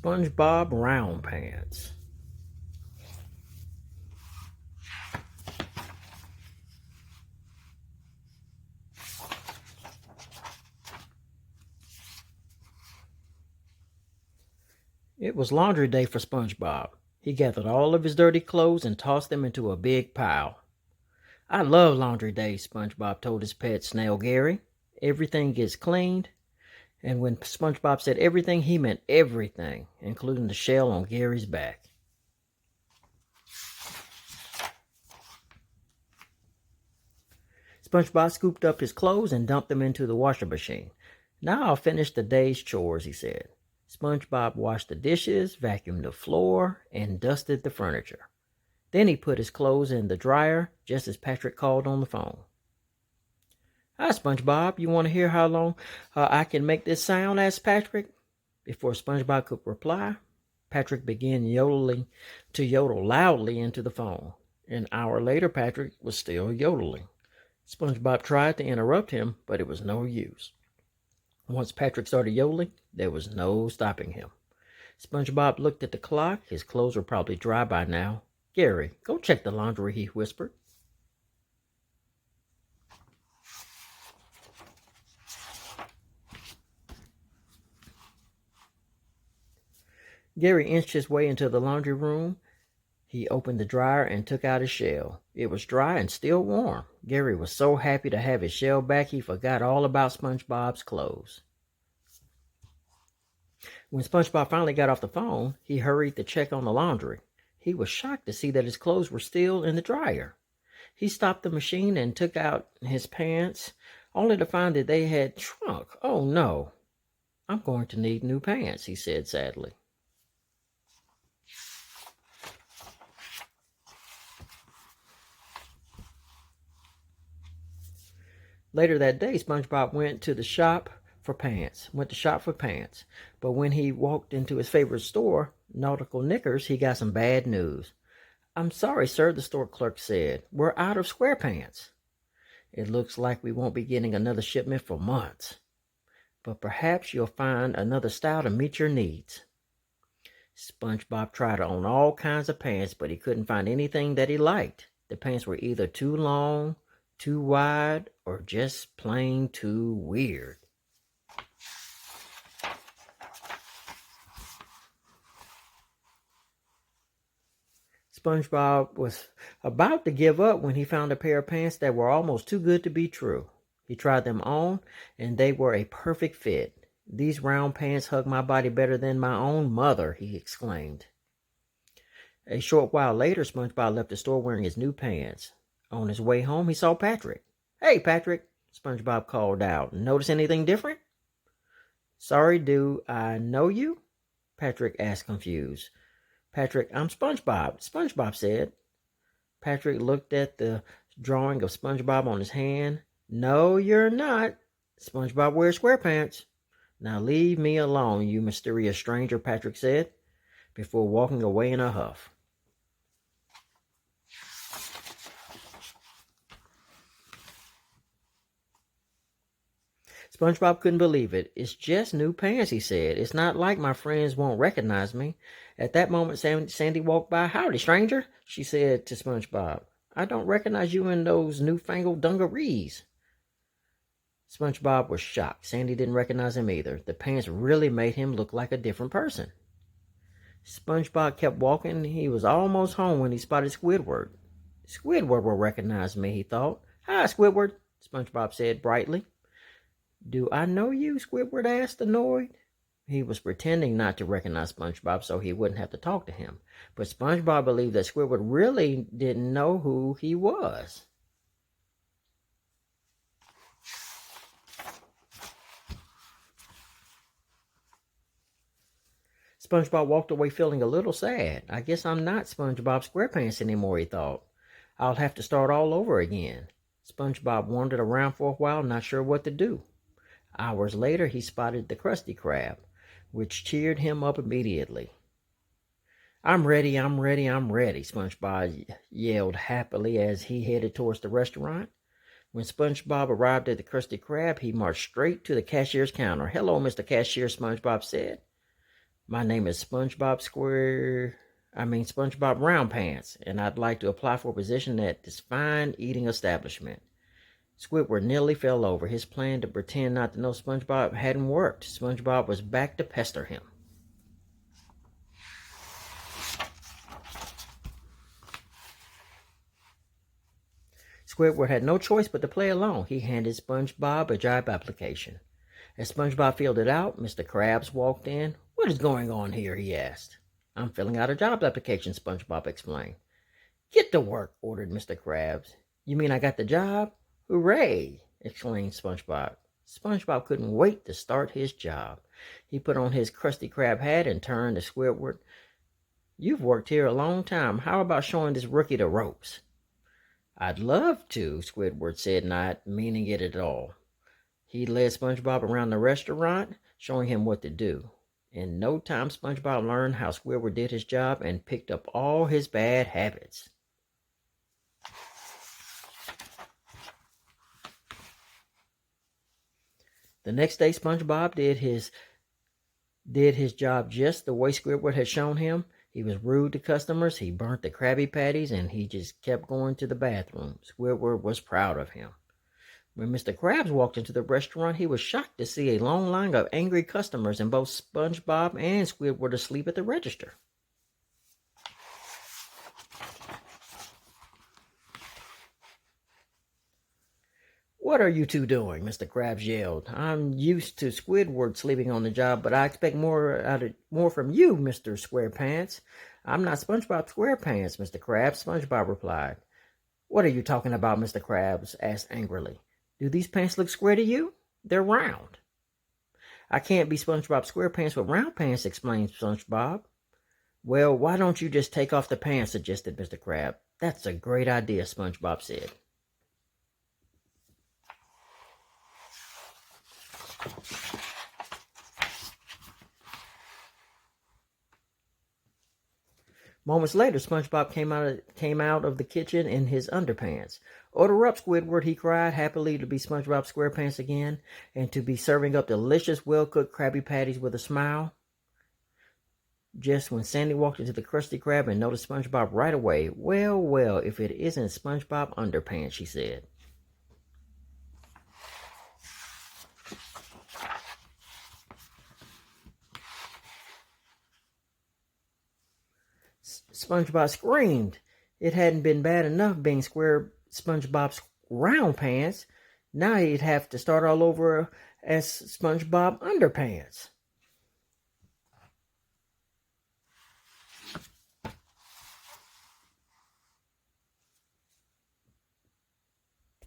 Spongebob Roundpants. It was laundry day for SpongeBob. He gathered all of his dirty clothes and tossed them into a big pile. "I love laundry days," SpongeBob told his pet snail Gary. "Everything gets cleaned." And when SpongeBob said everything, he meant everything, including the shell on Gary's back. SpongeBob scooped up his clothes and dumped them into the washing machine. "Now I'll finish the day's chores," he said. SpongeBob washed the dishes, vacuumed the floor, and dusted the furniture. Then he put his clothes in the dryer just as Patrick called on the phone. "Hi, SpongeBob. You want to hear how long I can make this sound?" asked Patrick. Before SpongeBob could reply, Patrick began to yodel loudly into the phone. An hour later, Patrick was still yodeling. SpongeBob tried to interrupt him, but it was no use. Once Patrick started yodeling, there was no stopping him. SpongeBob looked at the clock. His clothes were probably dry by now. "Gary, go check the laundry," he whispered. Gary inched his way into the laundry room. He opened the dryer and took out his shell. It was dry and still warm. Gary was so happy to have his shell back, he forgot all about SpongeBob's clothes. When SpongeBob finally got off the phone, he hurried to check on the laundry. He was shocked to see that his clothes were still in the dryer. He stopped the machine and took out his pants, only to find that they had shrunk. "Oh no, I'm going to need new pants," he said sadly. Later that day, SpongeBob went to shop for pants. But when he walked into his favorite store, Nautical Knickers, he got some bad news. "I'm sorry, sir," the store clerk said. "We're out of square pants. It looks like we won't be getting another shipment for months. But perhaps you'll find another style to meet your needs." SpongeBob tried on all kinds of pants, but he couldn't find anything that he liked. The pants were either too long, too wide, or just plain too weird. SpongeBob was about to give up when he found a pair of pants that were almost too good to be true. He tried them on, and they were a perfect fit. "These round pants hug my body better than my own mother," he exclaimed. A short while later, SpongeBob left the store wearing his new pants. On his way home, he saw Patrick. "Hey, Patrick," SpongeBob called out. "Notice anything different?" "Sorry, do I know you?" Patrick asked, confused. "Patrick, I'm SpongeBob," SpongeBob said. Patrick looked at the drawing of SpongeBob on his hand. "No, you're not. SpongeBob wears square pants." "Now leave me alone, you mysterious stranger," Patrick said, before walking away in a huff. SpongeBob couldn't believe it. "It's just new pants," he said. "It's not like my friends won't recognize me." At that moment, Sandy walked by. "Howdy, stranger," she said to SpongeBob. "I don't recognize you in those newfangled dungarees." SpongeBob was shocked. Sandy didn't recognize him either. The pants really made him look like a different person. SpongeBob kept walking. He was almost home when he spotted Squidward. "Squidward will recognize me," he thought. "Hi, Squidward," SpongeBob said brightly. "Do I know you?" Squidward asked, annoyed. He was pretending not to recognize SpongeBob so he wouldn't have to talk to him. But SpongeBob believed that Squidward really didn't know who he was. SpongeBob walked away feeling a little sad. "I guess I'm not SpongeBob SquarePants anymore," he thought. "I'll have to start all over again." SpongeBob wandered around for a while, not sure what to do. Hours later, he spotted the Krusty Krab, which cheered him up immediately. I'm ready, SpongeBob yelled happily as he headed towards the restaurant. When SpongeBob arrived at the Krusty Krab, he marched straight to the cashier's counter. "Hello, Mr. Cashier," SpongeBob said. My name is SpongeBob Roundpants, and I'd like to apply for a position at this fine eating establishment. Squidward nearly fell over. His plan to pretend not to know SpongeBob hadn't worked. SpongeBob was back to pester him. Squidward had no choice but to play along. He handed SpongeBob a job application. As SpongeBob filled it out, Mr. Krabs walked in. "What is going on here?" he asked. "I'm filling out a job application," SpongeBob explained. "Get to work," ordered Mr. Krabs. "You mean I got the job? Hooray!" exclaimed SpongeBob. SpongeBob couldn't wait to start his job. He put on his Krusty Krab hat and turned to Squidward. "You've worked here a long time. How about showing this rookie the ropes?" "I'd love to," Squidward said, not meaning it at all. He led SpongeBob around the restaurant, showing him what to do. In no time, SpongeBob learned how Squidward did his job and picked up all his bad habits. The next day, SpongeBob did his job just the way Squidward had shown him. He was rude to customers, he burnt the Krabby Patties, and he just kept going to the bathroom. Squidward was proud of him. When Mr. Krabs walked into the restaurant, he was shocked to see a long line of angry customers and both SpongeBob and Squidward asleep at the register. "What are you two doing?" Mr. Krabs yelled. "I'm used to Squidward sleeping on the job, but I expect more from you, Mr. SquarePants." "I'm not SpongeBob SquarePants, Mr. Krabs," SpongeBob replied. "What are you talking about?" Mr. Krabs asked angrily. "Do these pants look square to you? They're round." "I can't be SpongeBob SquarePants with round pants," explained SpongeBob. "Well, why don't you just take off the pants?" suggested Mr. Krabs. "That's a great idea," SpongeBob said. Moments later, SpongeBob came out of the kitchen in his underpants. "Order up, Squidward," he cried, happily to be SpongeBob SquarePants again, and to be serving up delicious, well-cooked Krabby Patties with a smile. Just when Sandy walked into the Krusty Krab and noticed SpongeBob right away. "Well, well, if it isn't SpongeBob Underpants," she said. SpongeBob screamed. It hadn't been bad enough being SpongeBob's round pants. Now he'd have to start all over as SpongeBob Underpants.